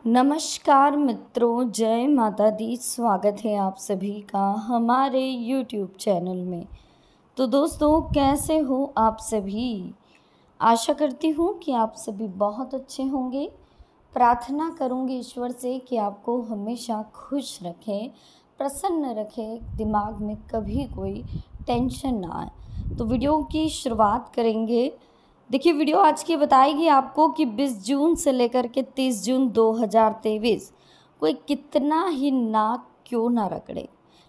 नमस्कार मित्रों, जय माता दी। स्वागत है आप सभी का हमारे YouTube चैनल में। तो दोस्तों, कैसे हो आप सभी? आशा करती हूँ कि आप सभी बहुत अच्छे होंगे। प्रार्थना करूँगी ईश्वर से कि आपको हमेशा खुश रखें, प्रसन्न रखें, दिमाग में कभी कोई टेंशन ना आए। तो वीडियो की शुरुआत करेंगे। देखिए, वीडियो आज की बताएगी आपको कि 20 जून से लेकर के 30 जून 2023 कोई कितना ही नाक क्यों ना रगड़े,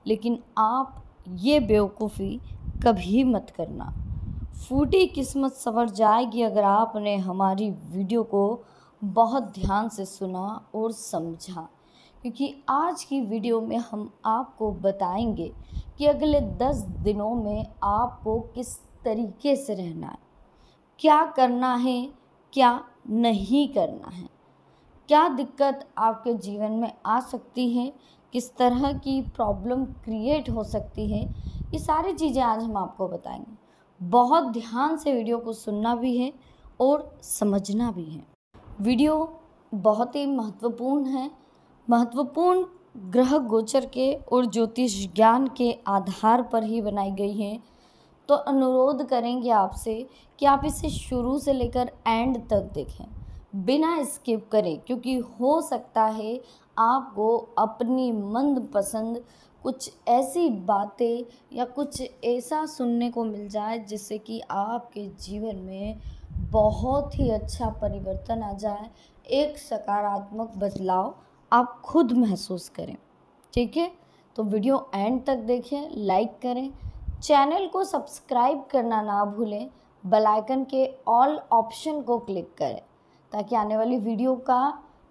लेकिन आप ये बेवकूफ़ी कभी मत करना। फूटी किस्मत संवर जाएगी अगर आपने हमारी वीडियो को बहुत ध्यान से सुना और समझा, क्योंकि आज की वीडियो में हम आपको बताएंगे कि अगले 10 दिनों में आपको किस तरीके से रहना है, क्या करना है, क्या नहीं करना है, क्या दिक्कत आपके जीवन में आ सकती है, किस तरह की प्रॉब्लम क्रिएट हो सकती है। ये सारी चीज़ें आज हम आपको बताएंगे। बहुत ध्यान से वीडियो को सुनना भी है और समझना भी है। वीडियो बहुत ही महत्वपूर्ण है। महत्वपूर्ण ग्रह गोचर के और ज्योतिष ज्ञान के आधार पर ही बनाई गई है। तो अनुरोध करेंगे आपसे कि आप इसे शुरू से लेकर एंड तक देखें, बिना स्किप करें, क्योंकि हो सकता है आपको अपनी मनपसंद कुछ ऐसी बातें या कुछ ऐसा सुनने को मिल जाए जिससे कि आपके जीवन में बहुत ही अच्छा परिवर्तन आ जाए, एक सकारात्मक बदलाव आप खुद महसूस करें। ठीक है, तो वीडियो एंड तक देखें, लाइक करें, चैनल को सब्सक्राइब करना ना भूलें, बेल आइकन के ऑल ऑप्शन को क्लिक करें ताकि आने वाली वीडियो का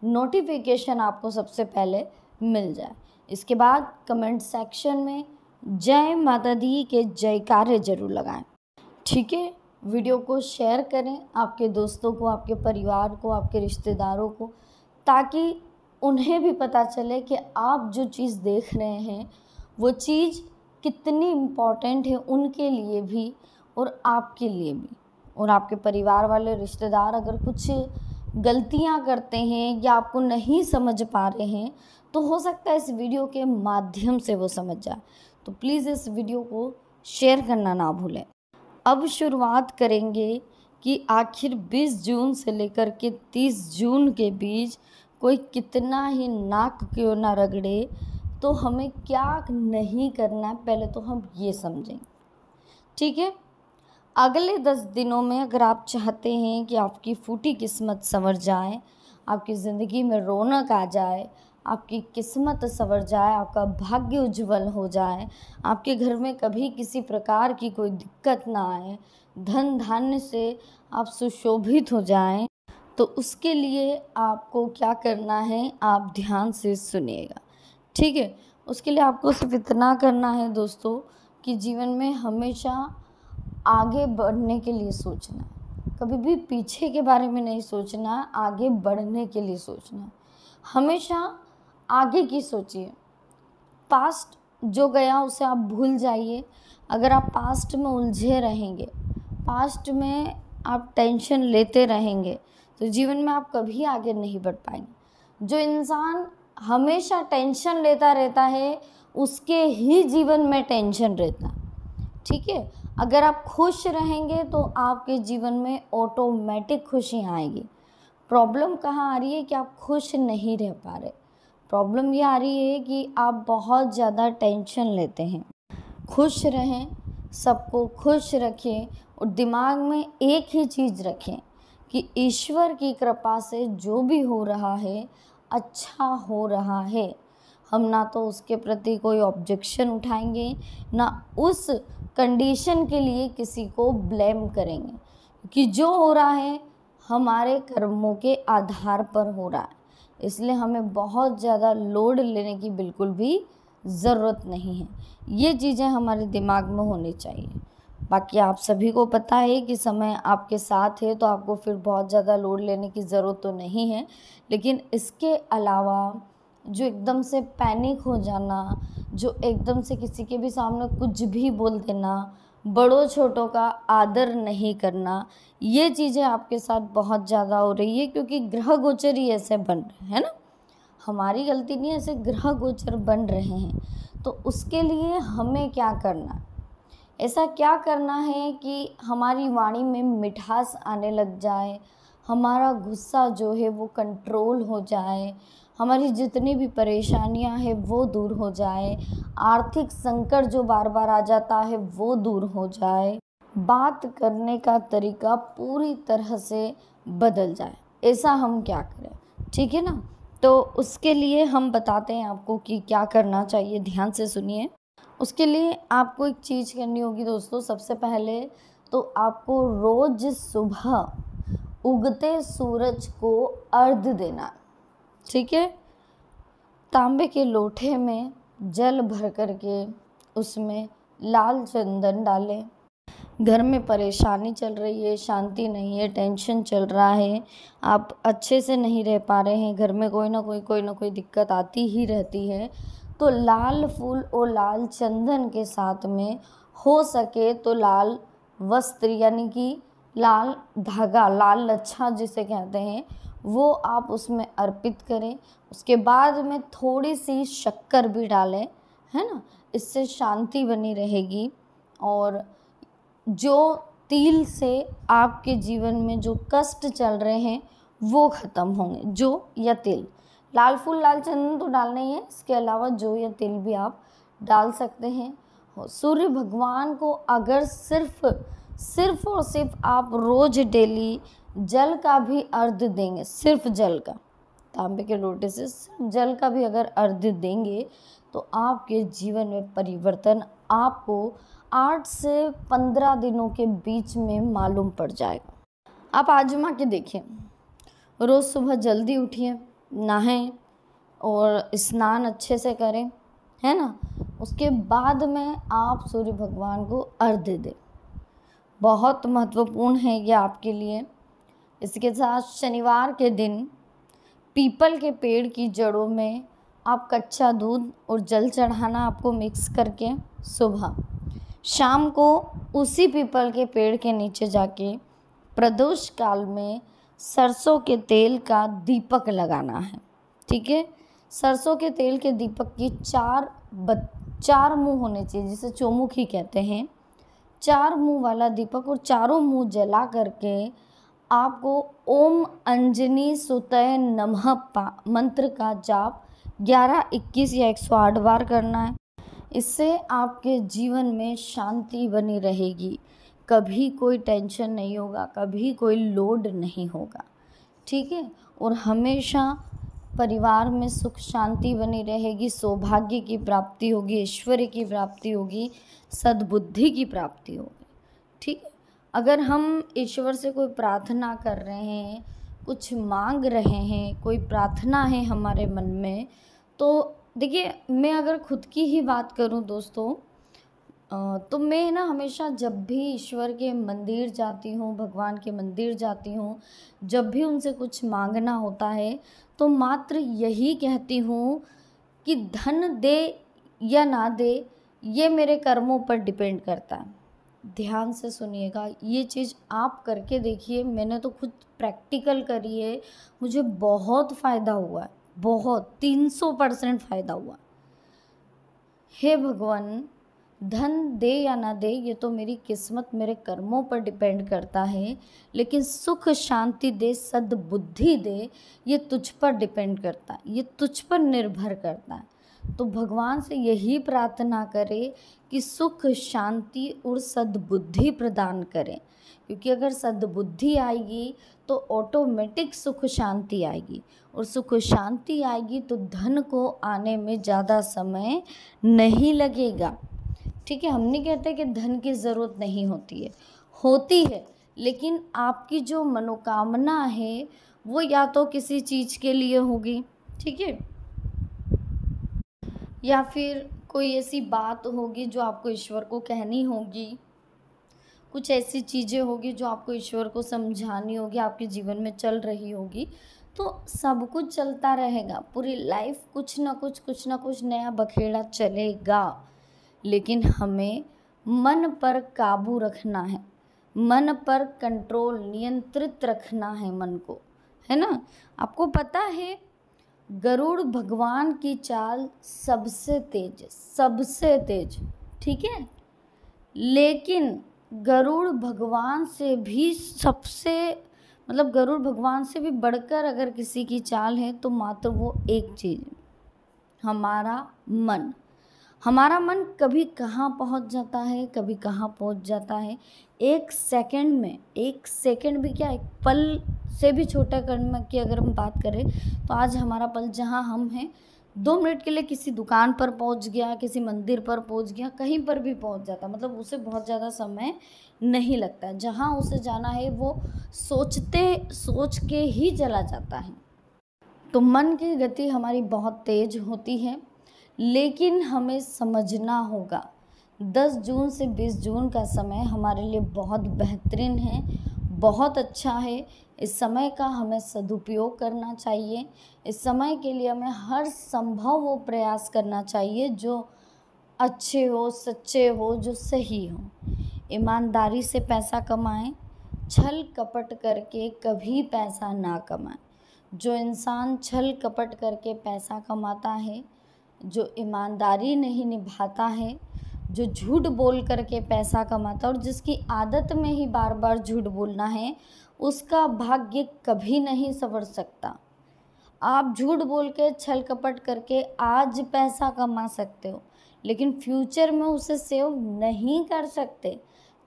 नोटिफिकेशन आपको सबसे पहले मिल जाए। इसके बाद कमेंट सेक्शन में जय माता दी के जयकारे जरूर लगाएं। ठीक है, वीडियो को शेयर करें आपके दोस्तों को, आपके परिवार को, आपके रिश्तेदारों को, ताकि उन्हें भी पता चले कि आप जो चीज़ देख रहे हैं वो चीज़ कितनी इम्पॉर्टेंट है उनके लिए भी और आपके लिए भी। और आपके परिवार वाले रिश्तेदार अगर कुछ गलतियां करते हैं या आपको नहीं समझ पा रहे हैं तो हो सकता है इस वीडियो के माध्यम से वो समझ जाए। तो प्लीज़ इस वीडियो को शेयर करना ना भूलें। अब शुरुआत करेंगे कि आखिर 20 जून से लेकर के 30 जून के बीच कोई कितना ही नाक क्यों ना रगड़े, तो हमें क्या नहीं करना है पहले तो हम ये समझें। ठीक है, अगले 10 दिनों में अगर आप चाहते हैं कि आपकी फूटी किस्मत संवर जाए, आपकी ज़िंदगी में रौनक आ जाए, आपकी किस्मत संवर जाए, आपका भाग्य उज्जवल हो जाए, आपके घर में कभी किसी प्रकार की कोई दिक्कत ना आए, धन धान्य से आप सुशोभित हो जाएं, तो उसके लिए आपको क्या करना है, आप ध्यान से सुनिएगा। ठीक है, उसके लिए आपको सिर्फ इतना करना है दोस्तों कि जीवन में हमेशा आगे बढ़ने के लिए सोचना है, कभी भी पीछे के बारे में नहीं सोचना, आगे बढ़ने के लिए सोचना है। हमेशा आगे की सोचिए। पास्ट जो गया उसे आप भूल जाइए। अगर आप पास्ट में उलझे रहेंगे, पास्ट में आप टेंशन लेते रहेंगे तो जीवन में आप कभी आगे नहीं बढ़ पाएंगे। जो इंसान हमेशा टेंशन लेता रहता है उसके ही जीवन में टेंशन रहता है। ठीक है, अगर आप खुश रहेंगे तो आपके जीवन में ऑटोमेटिक खुशियाँ आएगी। प्रॉब्लम कहाँ आ रही है कि आप खुश नहीं रह पा रहे। प्रॉब्लम ये आ रही है कि आप बहुत ज़्यादा टेंशन लेते हैं। खुश रहें, सबको खुश रखें और दिमाग में एक ही चीज़ रखें कि ईश्वर की कृपा से जो भी हो रहा है अच्छा हो रहा है। हम ना तो उसके प्रति कोई ऑब्जेक्शन उठाएंगे, ना उस कंडीशन के लिए किसी को ब्लेम करेंगे, कि जो हो रहा है हमारे कर्मों के आधार पर हो रहा है। इसलिए हमें बहुत ज़्यादा लोड लेने की बिल्कुल भी ज़रूरत नहीं है। ये चीज़ें हमारे दिमाग में होनी चाहिए। बाकी आप सभी को पता है कि समय आपके साथ है तो आपको फिर बहुत ज़्यादा लोड लेने की ज़रूरत तो नहीं है, लेकिन इसके अलावा जो एकदम से पैनिक हो जाना, जो एकदम से किसी के भी सामने कुछ भी बोल देना, बड़ों छोटों का आदर नहीं करना, ये चीज़ें आपके साथ बहुत ज़्यादा हो रही है क्योंकि ग्रह गोचर ही ऐसे बन रहे हैं ना। हमारी गलती नहीं है, ऐसे ग्रह गोचर बन रहे हैं। तो उसके लिए हमें क्या करना, ऐसा क्या करना है कि हमारी वाणी में मिठास आने लग जाए, हमारा गुस्सा जो है वो कंट्रोल हो जाए, हमारी जितनी भी परेशानियां हैं वो दूर हो जाए, आर्थिक संकट जो बार बार आ जाता है वो दूर हो जाए, बात करने का तरीका पूरी तरह से बदल जाए। ऐसा हम क्या करें, ठीक है ना। तो उसके लिए हम बताते हैं आपको कि क्या करना चाहिए, ध्यान से सुनिए। उसके लिए आपको एक चीज़ करनी होगी दोस्तों। सबसे पहले तो आपको रोज़ सुबह उगते सूरज को अर्घ्य देना, ठीक है। तांबे के लोटे में जल भर करके उसमें लाल चंदन डालें। घर में परेशानी चल रही है, शांति नहीं है, टेंशन चल रहा है, आप अच्छे से नहीं रह पा रहे हैं, घर में कोई ना कोई दिक्कत आती ही रहती है, तो लाल फूल और लाल चंदन के साथ में हो सके तो लाल वस्त्र यानी कि लाल धागा, लाल लच्छा जिसे कहते हैं, वो आप उसमें अर्पित करें। उसके बाद में थोड़ी सी शक्कर भी डालें, है ना, इससे शांति बनी रहेगी। और जो तिल से आपके जीवन में जो कष्ट चल रहे हैं वो ख़त्म होंगे। जो या तिल, लाल फूल लाल चंदन तो डालना ही है, इसके अलावा जो या तिल भी आप डाल सकते हैं। सूर्य भगवान को अगर सिर्फ और सिर्फ आप रोज़ डेली जल का भी अर्घ्य देंगे, सिर्फ जल का, तांबे के लोटे से सिर्फ जल का भी अगर अर्घ्य देंगे तो आपके जीवन में परिवर्तन आपको 8 से 15 दिनों के बीच में मालूम पड़ जाएगा। आप आजमा के देखिए। रोज़ सुबह जल्दी उठिए, नहाएं और स्नान अच्छे से करें, है ना। उसके बाद में आप सूर्य भगवान को अर्घ्य दें। बहुत महत्वपूर्ण है ये आपके लिए। इसके साथ शनिवार के दिन पीपल के पेड़ की जड़ों में आप कच्चा दूध और जल चढ़ाना आपको मिक्स करके सुबह, शाम को उसी पीपल के पेड़ के नीचे जाके प्रदोष काल में सरसों के तेल का दीपक लगाना है, ठीक है। सरसों के तेल के दीपक की चार मुंह होने चाहिए, जिसे चौमुखी कहते हैं। 4 मुंह वाला दीपक और चारों मुंह जला करके आपको ओम अंजनी सुतय नमः मंत्र का जाप 11, 21 या 108 बार करना है। इससे आपके जीवन में शांति बनी रहेगी, कभी कोई टेंशन नहीं होगा, कभी कोई लोड नहीं होगा, ठीक है। और हमेशा परिवार में सुख शांति बनी रहेगी, सौभाग्य की प्राप्ति होगी, ऐश्वर्य की प्राप्ति होगी, सद्बुद्धि की प्राप्ति होगी, ठीक है। अगर हम ईश्वर से कोई प्रार्थना कर रहे हैं, कुछ मांग रहे हैं, कोई प्रार्थना है हमारे मन में, तो देखिए, मैं अगर खुद की ही बात करूं दोस्तों, तो मैं ना हमेशा जब भी ईश्वर के मंदिर जाती हूँ, भगवान के मंदिर जाती हूँ, जब भी उनसे कुछ मांगना होता है तो मात्र यही कहती हूँ कि धन दे या ना दे, ये मेरे कर्मों पर डिपेंड करता है। ध्यान से सुनिएगा, ये चीज़ आप करके देखिए। मैंने तो खुद प्रैक्टिकल करी है, मुझे बहुत फ़ायदा हुआ है, बहुत 300% फ़ायदा हुआ। हे भगवान, धन दे या ना दे ये तो मेरी किस्मत, मेरे कर्मों पर डिपेंड करता है, लेकिन सुख शांति दे, सद्बुद्धि दे, ये तुझ पर डिपेंड करता है, ये तुझ पर निर्भर करता है। तो भगवान से यही प्रार्थना करें कि सुख शांति और सद्बुद्धि प्रदान करें, क्योंकि अगर सद्बुद्धि आएगी तो ऑटोमेटिक सुख शांति आएगी, और सुख शांति आएगी तो धन को आने में ज़्यादा समय नहीं लगेगा, ठीक है। हम नहीं कहते कि धन की ज़रूरत नहीं होती है, होती है, लेकिन आपकी जो मनोकामना है वो या तो किसी चीज़ के लिए होगी, ठीक है, या फिर कोई ऐसी बात होगी जो आपको ईश्वर को कहनी होगी, कुछ ऐसी चीज़ें होगी जो आपको ईश्वर को समझानी होगी, आपके जीवन में चल रही होगी। तो सब कुछ चलता रहेगा, पूरी लाइफ कुछ ना कुछ नया बखेड़ा चलेगा, लेकिन हमें मन पर काबू रखना है, मन पर कंट्रोल, नियंत्रित रखना है मन को, है ना। आपको पता है गरुड़ भगवान की चाल सबसे तेज, ठीक है। लेकिन गरुड़ भगवान से भी गरुड़ भगवान से भी बढ़कर अगर किसी की चाल है तो मात्र वो एक चीज़, हमारा मन। हमारा मन कभी कहाँ पहुँच जाता है, कभी कहाँ पहुँच जाता है। एक सेकंड भी क्या, एक पल से भी छोटा कर्म की अगर हम बात करें तो आज हमारा पल जहाँ हम हैं, 2 मिनट के लिए किसी दुकान पर पहुँच गया, किसी मंदिर पर पहुँच गया, कहीं पर भी पहुँच जाता, मतलब उसे बहुत ज़्यादा समय नहीं लगता। जहाँ उसे जाना है वो सोच के ही चला जाता है। तो मन की गति हमारी बहुत तेज होती है, लेकिन हमें समझना होगा 10 जून से 20 जून का समय हमारे लिए बहुत बेहतरीन है, बहुत अच्छा है। इस समय का हमें सदुपयोग करना चाहिए। इस समय के लिए हमें हर संभव वो प्रयास करना चाहिए जो अच्छे हो, सच्चे हो, जो सही हो। ईमानदारी से पैसा कमाएं, छल कपट करके कभी पैसा ना कमाएं। जो इंसान छल कपट करके पैसा कमाता है, जो ईमानदारी नहीं निभाता है, जो झूठ बोल करके पैसा कमाता है और जिसकी आदत में ही बार बार झूठ बोलना है, उसका भाग्य कभी नहीं संवर सकता। आप झूठ बोल के छल कपट करके आज पैसा कमा सकते हो, लेकिन फ्यूचर में उसे सेव नहीं कर सकते,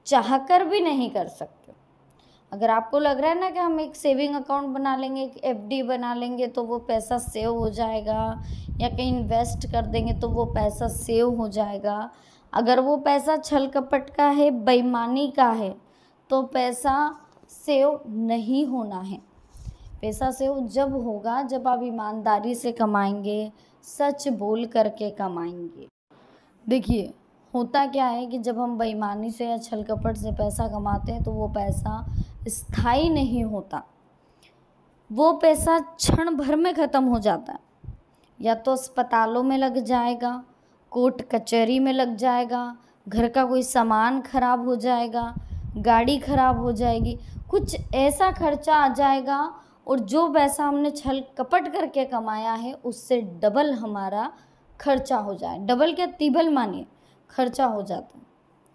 चाहकर भी नहीं कर सकते। अगर आपको लग रहा है ना कि हम एक सेविंग अकाउंट बना लेंगे, एक एफडी बना लेंगे तो वो पैसा सेव हो जाएगा, या कहीं इन्वेस्ट कर देंगे तो वो पैसा सेव हो जाएगा, अगर वो पैसा छल कपट का है, बेईमानी का है, तो पैसा सेव नहीं होना है। पैसा सेव जब होगा जब आप ईमानदारी से कमाएंगे, सच बोल करके कमाएंगे। देखिए, होता क्या है कि जब हम बेईमानी से या छल कपट से पैसा कमाते हैं तो वो पैसा स्थायी नहीं होता, वो पैसा क्षण भर में ख़त्म हो जाता है। या तो अस्पतालों में लग जाएगा, कोर्ट कचहरी में लग जाएगा, घर का कोई सामान खराब हो जाएगा, गाड़ी खराब हो जाएगी, कुछ ऐसा खर्चा आ जाएगा और जो पैसा हमने छल कपट करके कमाया है उससे डबल हमारा खर्चा हो जाए। डबल क्या, तिबल मानिए, खर्चा हो जाता है।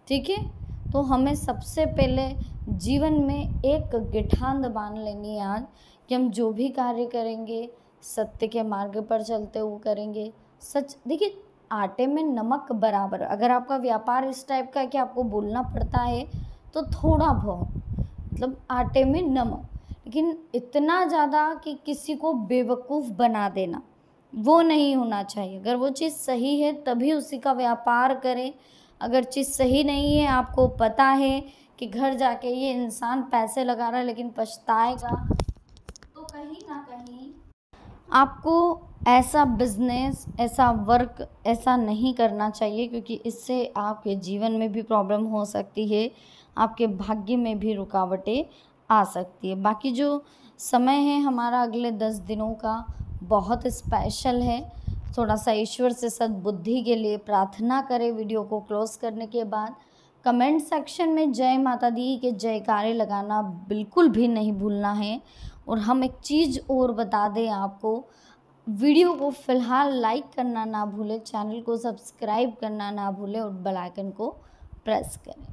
ठीक है, तो हमें सबसे पहले जीवन में एक गिठान बांध लेनी है आज कि हम जो भी कार्य करेंगे सत्य के मार्ग पर चलते हुए करेंगे। सच, देखिए, आटे में नमक बराबर। अगर आपका व्यापार इस टाइप का है कि आपको बोलना पड़ता है तो थोड़ा बहुत, मतलब आटे में नमक, लेकिन इतना ज़्यादा कि किसी को बेवकूफ़ बना देना, वो नहीं होना चाहिए। अगर वो चीज़ सही है तभी उसी का व्यापार करें। अगर चीज़ सही नहीं है, आपको पता है कि घर जाके ये इंसान पैसे लगा रहा है लेकिन पछताएगा, तो कहीं ना कहीं आपको ऐसा बिजनेस, ऐसा वर्क ऐसा नहीं करना चाहिए, क्योंकि इससे आपके जीवन में भी प्रॉब्लम हो सकती है, आपके भाग्य में भी रुकावटें आ सकती है। बाकी जो समय है हमारा अगले 10 दिनों का बहुत स्पेशल है। थोड़ा सा ईश्वर से सद्बुद्धि के लिए प्रार्थना करें। वीडियो को क्लोज करने के बाद कमेंट सेक्शन में जय माता दी के जयकारे लगाना बिल्कुल भी नहीं भूलना है। और हम एक चीज़ और बता दें आपको, वीडियो को फ़िलहाल लाइक करना ना भूलें, चैनल को सब्सक्राइब करना ना भूलें और बेल आइकन को प्रेस करें।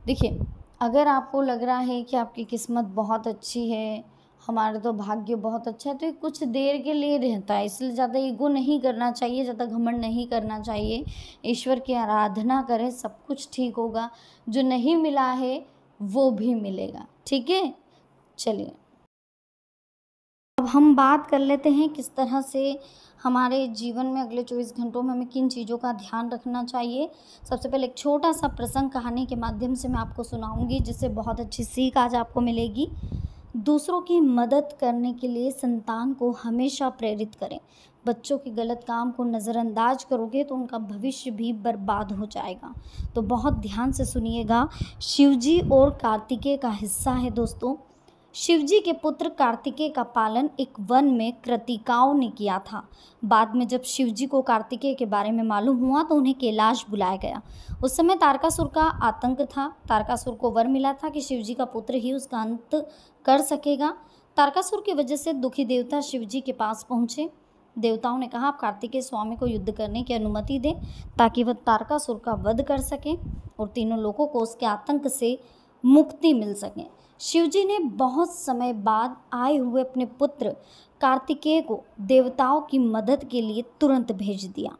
देखिए, अगर आपको लग रहा है कि आपकी किस्मत बहुत अच्छी है, हमारा तो भाग्य बहुत अच्छा है, तो ये कुछ देर के लिए रहता है, इसलिए ज़्यादा ईगो नहीं करना चाहिए, ज़्यादा घमंड नहीं करना चाहिए। ईश्वर की आराधना करें, सब कुछ ठीक होगा। जो नहीं मिला है वो भी मिलेगा। ठीक है, चलिए अब हम बात कर लेते हैं किस तरह से हमारे जीवन में अगले 24 घंटों में हमें किन चीज़ों का ध्यान रखना चाहिए। सबसे पहले एक छोटा सा प्रसंग कहानी के माध्यम से मैं आपको सुनाऊंगी, जिससे बहुत अच्छी सीख आज आपको मिलेगी। दूसरों की मदद करने के लिए संतान को हमेशा प्रेरित करें। बच्चों के गलत काम को नज़रअंदाज करोगे तो उनका भविष्य भी बर्बाद हो जाएगा। तो बहुत ध्यान से सुनिएगा। शिवजी और कार्तिकेय का हिस्सा है दोस्तों। शिवजी के पुत्र कार्तिकेय का पालन एक वन में कृतिकाओं ने किया था। बाद में जब शिवजी को कार्तिकेय के बारे में मालूम हुआ तो उन्हें कैलाश बुलाया गया। उस समय तारकासुर का आतंक था। तारकासुर को वर मिला था कि शिवजी का पुत्र ही उसका अंत कर सकेगा। तारकासुर की वजह से दुखी देवता शिवजी के पास पहुँचे। देवताओं ने कहा आप कार्तिकेय स्वामी को युद्ध करने की अनुमति दें ताकि वह तारकासुर का वध कर सकें और तीनों लोगों को उसके आतंक से मुक्ति मिल सके। शिवजी ने बहुत समय बाद आए हुए अपने पुत्र कार्तिकेय को देवताओं की मदद के लिए तुरंत भेज दिया।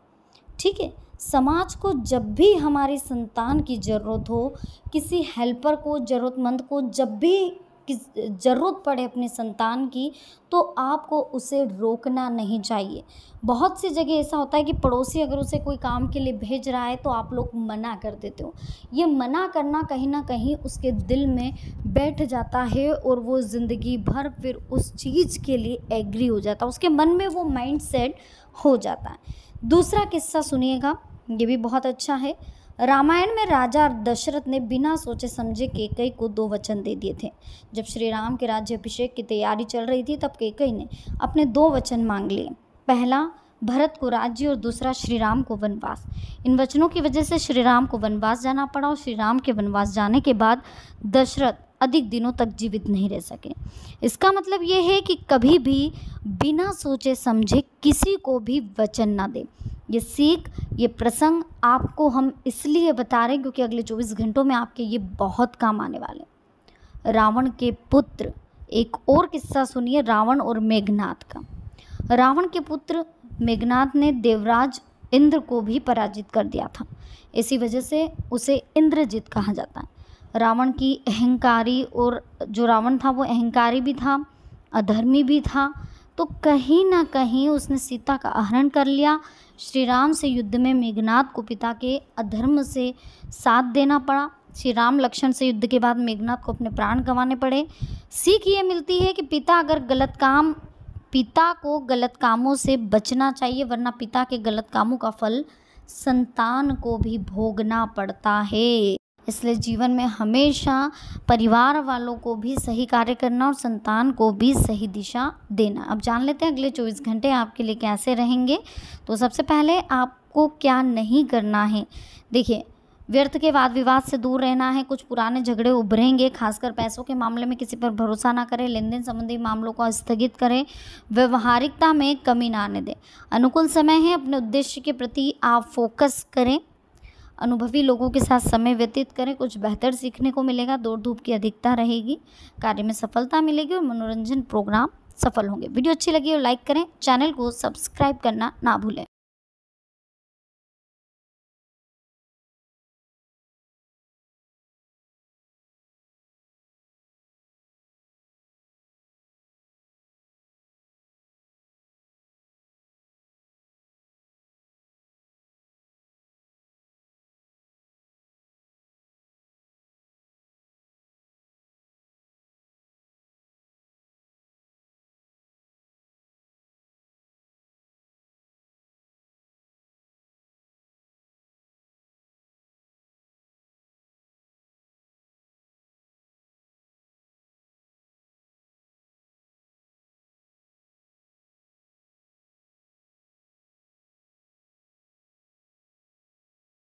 ठीक है, समाज को जब भी हमारी संतान की ज़रूरत हो, किसी हेल्पर को, ज़रूरतमंद को जब भी ज़रूरत पड़े अपनी संतान की, तो आपको उसे रोकना नहीं चाहिए। बहुत सी जगह ऐसा होता है कि पड़ोसी अगर उसे कोई काम के लिए भेज रहा है तो आप लोग मना कर देते हो। ये मना करना कहीं ना कहीं उसके दिल में बैठ जाता है और वो ज़िंदगी भर फिर उस चीज़ के लिए एग्री हो जाता है, उसके मन में वो माइंड सेट हो जाता है। दूसरा किस्सा सुनिएगा, ये भी बहुत अच्छा है। रामायण में राजा दशरथ ने बिना सोचे समझे कैकेयी को 2 वचन दे दिए थे। जब श्री राम के राज्याभिषेक की तैयारी चल रही थी तब कैकेयी ने अपने 2 वचन मांग लिए। पहला भरत को राज्य और दूसरा श्री राम को वनवास। इन वचनों की वजह से श्री राम को वनवास जाना पड़ा और श्री राम के वनवास जाने के बाद दशरथ अधिक दिनों तक जीवित नहीं रह सके। इसका मतलब ये है कि कभी भी बिना सोचे समझे किसी को भी वचन ना दे। ये सीख, ये प्रसंग आपको हम इसलिए बता रहे हैं क्योंकि अगले 24 घंटों में आपके ये बहुत काम आने वाले। रावण के पुत्र, एक और किस्सा सुनिए रावण और मेघनाद का। रावण के पुत्र मेघनाद ने देवराज इंद्र को भी पराजित कर दिया था। इसी वजह से उसे इंद्रजित कहा जाता है। रावण की अहंकारी, और जो रावण था वो अहंकारी भी था, अधर्मी भी था, तो कहीं ना कहीं उसने सीता का अपहरण कर लिया। श्री राम से युद्ध में मेघनाद को पिता के अधर्म से साथ देना पड़ा। श्री राम लक्ष्मण से युद्ध के बाद मेघनाद को अपने प्राण गंवाने पड़े। सीख ये मिलती है कि पिता को गलत कामों से बचना चाहिए, वरना पिता के गलत कामों का फल संतान को भी भोगना पड़ता है। इसलिए जीवन में हमेशा परिवार वालों को भी सही कार्य करना और संतान को भी सही दिशा देना। अब जान लेते हैं अगले 24 घंटे आपके लिए कैसे रहेंगे। तो सबसे पहले आपको क्या नहीं करना है। देखिए, व्यर्थ के वाद विवाद से दूर रहना है। कुछ पुराने झगड़े उभरेंगे, खासकर पैसों के मामले में किसी पर भरोसा ना करें। लेन देन संबंधी मामलों को स्थगित करें। व्यवहारिकता में कमी ना आने दें। अनुकूल समय है, अपने उद्देश्य के प्रति आप फोकस करें। अनुभवी लोगों के साथ समय व्यतीत करें, कुछ बेहतर सीखने को मिलेगा। दौड़ धूप की अधिकता रहेगी, कार्य में सफलता मिलेगी और मनोरंजन प्रोग्राम सफल होंगे। वीडियो अच्छी लगी और लाइक करें, चैनल को सब्सक्राइब करना ना भूलें।